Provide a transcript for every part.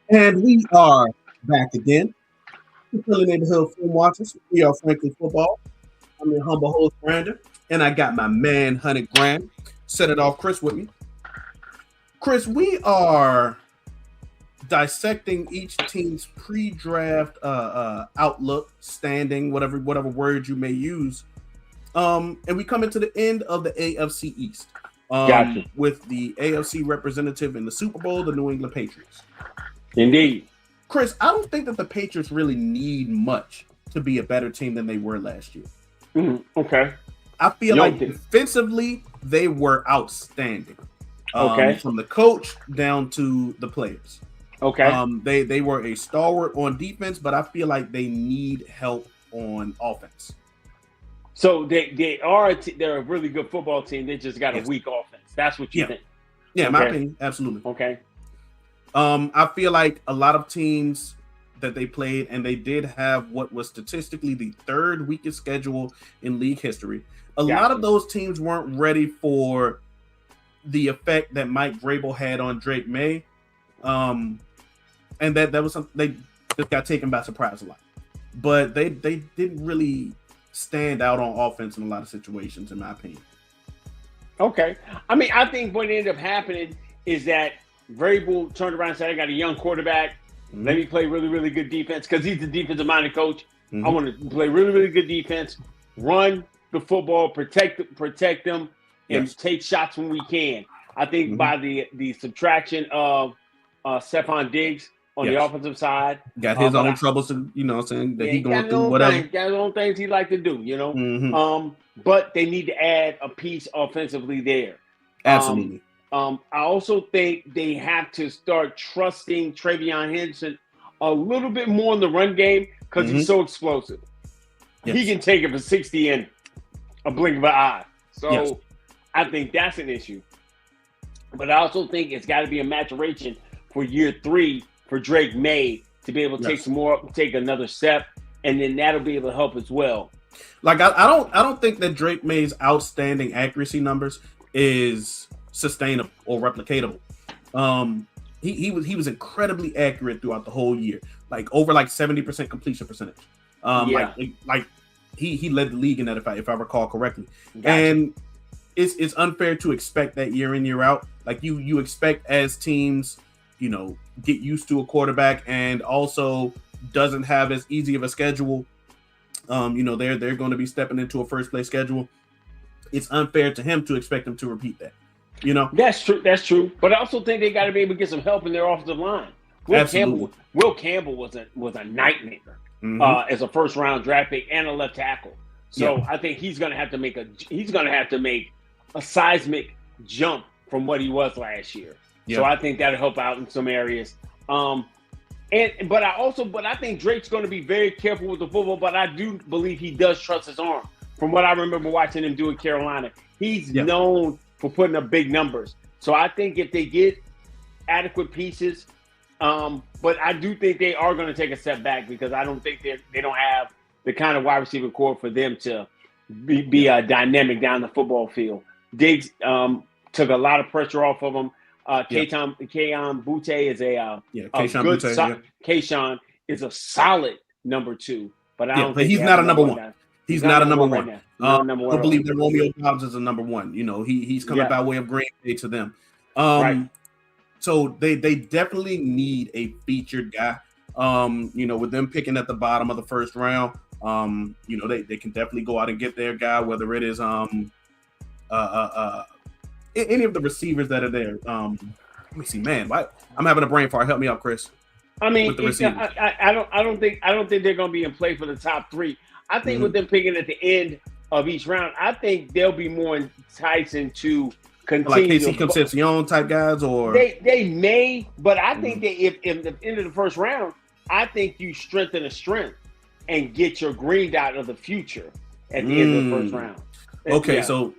And we are back again. Philly Neighborhood Film Watchers. We are Frankly Football. I'm your humble host, Brandon. And I got my man, 100 grand. Set it off, Chris, with me. Chris, we are dissecting each team's pre-draft outlook, standing, whatever word you may use. And we come into the end of the AFC East. Gotcha. With the AFC representative in the Super Bowl, the New England Patriots. Indeed. Chris, I don't think that the Patriots really need much to be a better team than they were last year. Okay. I feel like defensively, they were outstanding. Okay. From the coach down to the players. Okay. They were a stalwart on defense, but I feel like they need help on offense. So they're a really good football team. They just got a weak offense. That's what you think. Yeah, in my opinion, absolutely. Okay. I feel like a lot of teams that they played, and they did have what was statistically the third weakest schedule in league history. A lot of those teams weren't ready for the effect that Mike Vrabel had on Drake May. And that was something they just got taken by surprise a lot. But they didn't really stand out on offense in a lot of situations, in my opinion. Okay. I mean, I think what ended up happening is that Vrabel turned around and said, I got a young quarterback. Let me play really, really good defense because he's the defensive-minded coach. I want to play really, really good defense, run the football, protect them, and take shots when we can. I think by the subtraction of Stephon Diggs on the offensive side. Got his own troubles, saying that he going through whatever. Got his own things he like to do, But they need to add a piece offensively there. Absolutely. I also think they have to start trusting Travion Henderson a little bit more in the run game because he's so explosive. Yes. He can take it for 60 in a blink of an eye. So I think that's an issue. But I also think it's got to be a maturation for year 3 for Drake May to be able to take another step, and then that'll be able to help as well. Like I don't think that Drake May's outstanding accuracy numbers is sustainable or replicatable. He was incredibly accurate throughout the whole year, like over 70% completion percentage. Like he led the league in that if I recall correctly. Gotcha. And it's unfair to expect that year in, year out. Like you expect as teams, get used to a quarterback and also doesn't have as easy of a schedule. They're going to be stepping into a first place schedule. It's unfair to him to expect him to repeat that. That's true. But I also think they got to be able to get some help in their offensive line. Will Campbell was a nightmare as a first round draft pick and a left tackle. So I think he's going to have to make a seismic jump from what he was last year. So I think that'll help out in some areas. But I think Drake's going to be very careful with the football. But I do believe he does trust his arm. From what I remember watching him do in Carolina, he's known for putting up big numbers. So I think if they get adequate pieces, but I do think they are going to take a step back because I don't think they don't have the kind of wide receiver core for them to be dynamic down the football field. Diggs took a lot of pressure off of him. Kayshon Boutte is Kayshon is a solid number 2, but I don't think he's not a number 1. He's not a number 1. I don't believe that Romeo Dobbs is a number 1. He's coming by way of Green Bay to them. Right. So they definitely need a featured guy. With them picking at the bottom of the first round, they can definitely go out and get their guy, whether it is any of the receivers that are there. Let me see, man. I'm having a brain fart. Help me out, Chris. I mean, I don't think they're going to be in play for the top 3. I think with them picking at the end of each round, I think they'll be more enticing to continue. Like Casey Concepcion type guys, or they may, but I think that if the end of the first round, I think you strengthen a strength and get your green dot of the future at the end of the first round. Okay, so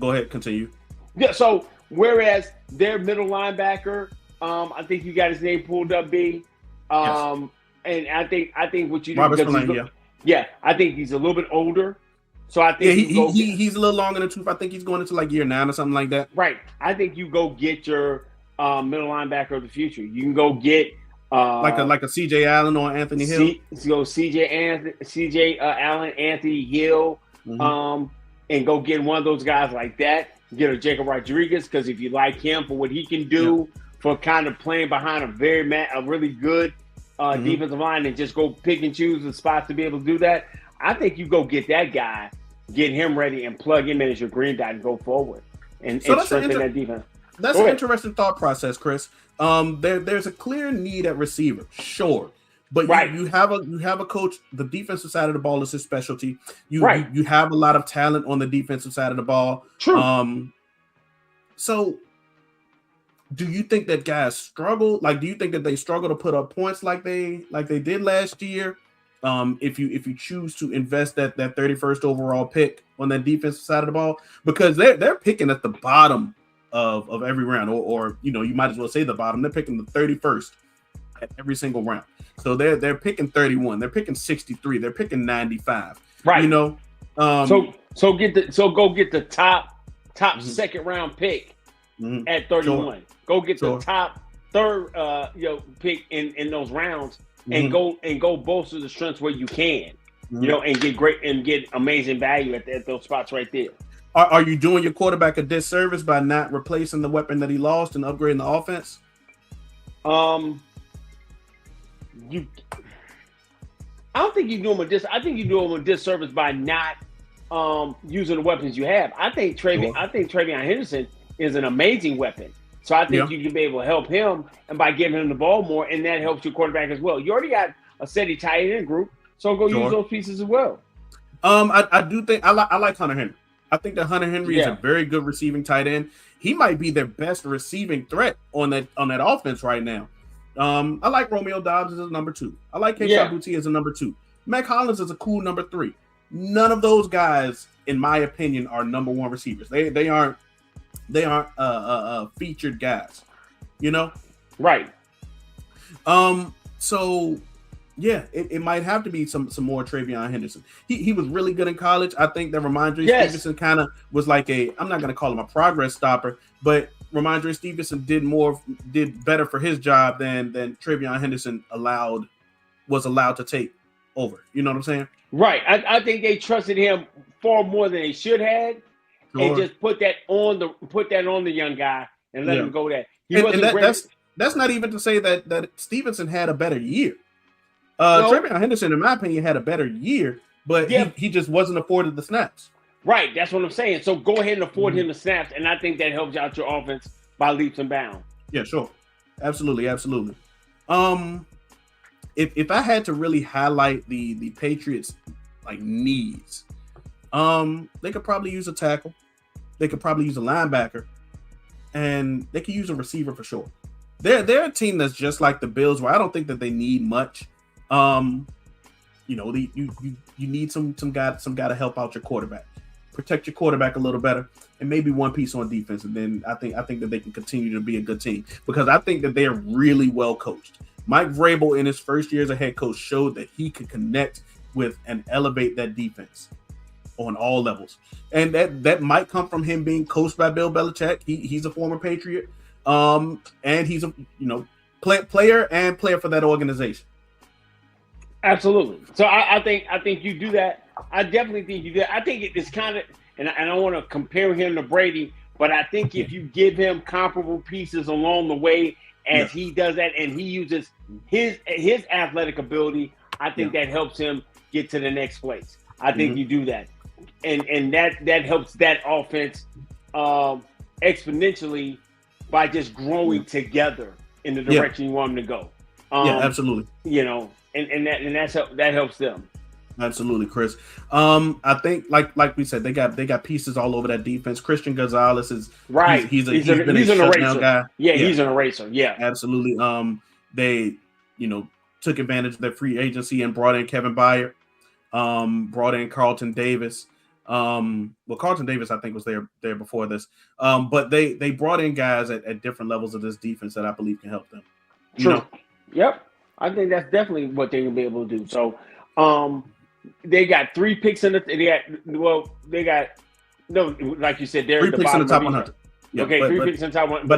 go ahead, continue. Yeah, so whereas their middle linebacker, I think you got his name pulled up, B. And I think what you do Robert Spillane, I think he's a little bit older. So I think he's a little long in the tooth. I think he's going into year 9 or something like that. Right. I think you go get your middle linebacker of the future. You can go get like a CJ Allen or Anthony Hill. Go CJ Allen, Anthony Hill, and go get one of those guys like that. Get a Jacob Rodriguez, because if you like him for what he can do for kind of playing behind a really good defensive line, and just go pick and choose the spots to be able to do that. I think you go get that guy, get him ready, and plug him in as your green dot and go forward and strengthen that defense. That's an interesting thought process, Chris. There's a clear need at receiver, sure, but you have a coach. The defensive side of the ball is his specialty. You have a lot of talent on the defensive side of the ball. True. So do you think that guys struggle? Like, do you think that they struggle to put up points like they did last year? If you choose to invest that 31st overall pick on that defensive side of the ball, because they're picking at the bottom of every round, or you might as well say the bottom. They're picking the 31st at every single round. So they're picking 31, they're picking 63, they're picking 95. Right. So go get the top second round pick at 31. Sure. Go get the top third pick in those rounds, and go bolster the strengths where you can. And get amazing value at those spots right there. Are you doing your quarterback a disservice by not replacing the weapon that he lost and upgrading the offense? I don't think you do him a dis. I think you do him a disservice by not using the weapons you have. I think Travion Henderson is an amazing weapon. So I think you can be able to help him, and by giving him the ball more, and that helps your quarterback as well. You already got a steady tight end group, so go use those pieces as well. I do think I like Hunter Henry. I think that Hunter Henry is a very good receiving tight end. He might be their best receiving threat on that offense right now. I like Romeo Doubs as a number 2. I like Keisha Boutte as a number 2. Mac Hollins is a cool number 3. None of those guys, in my opinion, are number 1 receivers. They aren't featured guys. Right. So yeah, it might have to be some more Travion Henderson. He was really good in college. I think that Ramondre Stevenson kind of was like I'm not going to call him a progress stopper, but Ramondre Stevenson did better for his job than Travion Henderson was allowed to take over. You know what I'm saying? Right. I think they trusted him far more than they should have, and just put that on the young guy and let him go there. That's not even to say that Stevenson had a better year. Travion Henderson, in my opinion, had a better year, but he just wasn't afforded the snaps. Right, that's what I'm saying. So go ahead and afford him the snaps, and I think that helps out your offense by leaps and bounds. Yeah, sure. Absolutely. If I had to really highlight the Patriots needs, they could probably use a tackle, they could probably use a linebacker, and they could use a receiver for sure. They're a team that's just like the Bills, where I don't think that they need much. You need some guy to help out your quarterback, protect your quarterback a little better, and maybe one piece on defense. And then I think that they can continue to be a good team, because I think that they're really well coached. Mike Vrabel, in his first year as a head coach, showed that he could connect with and elevate that defense on all levels. And that might come from him being coached by Bill Belichick. He's a former Patriot. And he's a player for that organization. Absolutely. So I think you do that. I definitely think you do that. I think it's kind of, and I don't want to compare him to Brady, but I think if you give him comparable pieces along the way as he does that, and he uses his athletic ability, I think that helps him get to the next place. I think you do that, and that helps that offense exponentially by just growing together in the direction you want them to go. Absolutely. And that helps them. Absolutely, Chris. I think like we said, they got pieces all over that defense. Christian Gonzalez is right. He's been a shutdown guy. Yeah, he's an eraser. Yeah, absolutely. They took advantage of their free agency and brought in Kevin Byard, brought in Carlton Davis. Carlton Davis I think was there before this. But they brought in guys at different levels of this defense that I believe can help them. True. Yep. I think that's definitely what they're gonna be able to do. So, they got 3 picks in the. Like you said, they're 3 picks in the top 100. Yeah, 3 picks in the top 100. But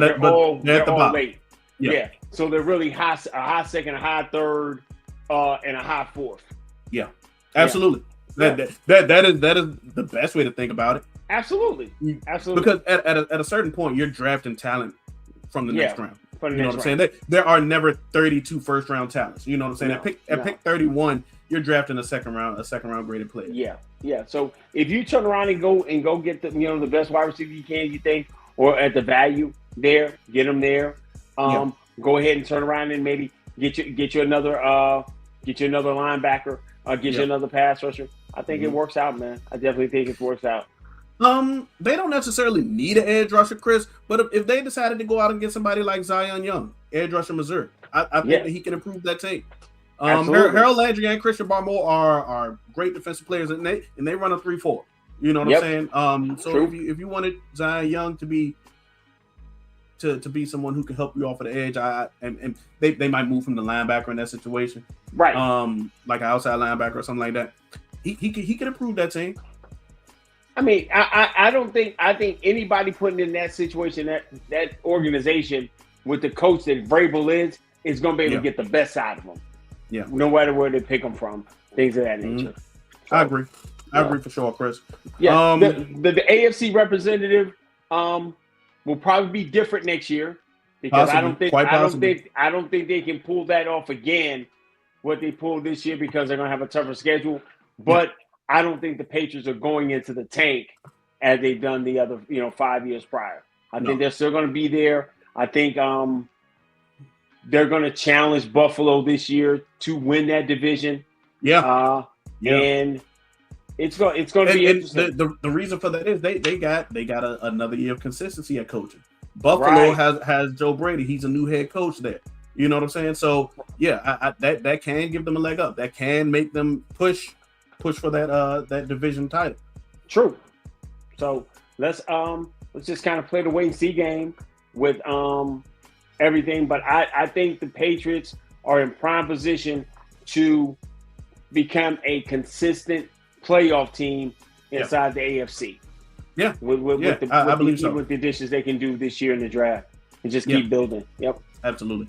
they're all late. Yeah. So they're really a high second, a high third, and a high fourth. Yeah, absolutely. That is the best way to think about it. Absolutely. Because at a certain point, you're drafting talent from the next round. You know what I'm saying? There are never 32 first round talents. You know what I'm saying? At pick 31, you're drafting a second round graded player. Yeah. So if you turn around and go get the best wide receiver you can, you think, or at the value there, get them there. Go ahead and turn around and maybe get you another linebacker, get you another pass rusher. I think it works out, man. I definitely think it works out. They don't necessarily need an edge rusher, Chris, but if they decided to go out and get somebody like Zion Young, edge rusher Missouri, I think that he can improve that team. Harold Landry and Christian Barmore are great defensive players, and they run a 3-4. You know what I'm saying? So if you wanted Zion Young to be someone who can help you off of the edge, and they might move from the linebacker in that situation, right? Like an outside linebacker or something like that. He could improve that team. I mean, I think anybody putting in that situation, that organization with the coach that Vrabel is going to be able to get the best out of them. Yeah. No matter where they pick them from, things of that nature. So, I agree. I agree for sure, Chris. Yeah. The AFC representative will probably be different next year because I don't think they can pull that off again. What they pulled this year because they're going to have a tougher schedule, but. I don't think the Patriots are going into the tank as they've done the other, 5 years prior. I think they're still going to be there. I think they're going to challenge Buffalo this year to win that division. And it's going to be interesting. The reason for that is they got another year of consistency at coaching. Buffalo has Joe Brady. He's a new head coach there. You know what I'm saying? So that can give them a leg up. That can make them push for that division title. True. So let's just kind of play the wait and see game with everything. But I think the Patriots are in prime position to become a consistent playoff team inside the AFC. Yeah. I believe so. With the additions they can do this year in the draft and just keep building. Yep. Absolutely.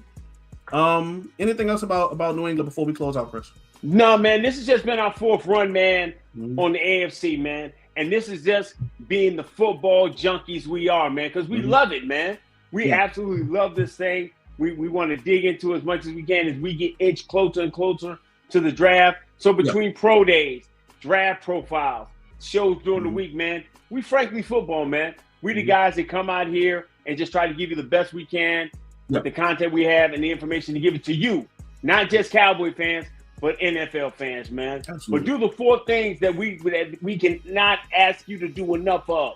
Anything else about New England before we close out, Chris? No, man, this has just been our fourth run, man, on the AFC, man. And this is just being the football junkies we are, man, because we love it, man. We absolutely love this thing. We want to dig into as much as we can as we get inch closer and closer to the draft. So between pro days, draft profiles, shows during the week, man, we frankly football, man. We the guys that come out here and just try to give you the best we can with the content we have and the information to give it to you, not just Cowboy fans, but NFL fans, man. Absolutely. But do the 4 things that we can not ask you to do enough of: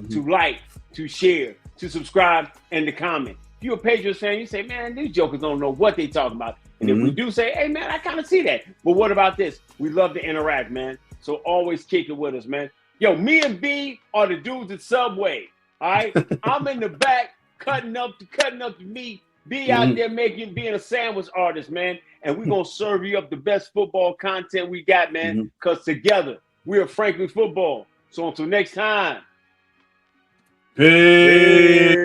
to like, to share, to subscribe, and to comment. If you're a Patriots fan, you say, man, these jokers don't know what they talking about. And if we do say, hey, man, I kind of see that. But what about this? We love to interact, man. So always kick it with us, man. Yo, me and B are the dudes at Subway. All right? I'm in the back cutting up the meat. B out there being a sandwich artist, man. And we're going to serve you up the best football content we got, man, because together we are frankly football. So until next time. Peace.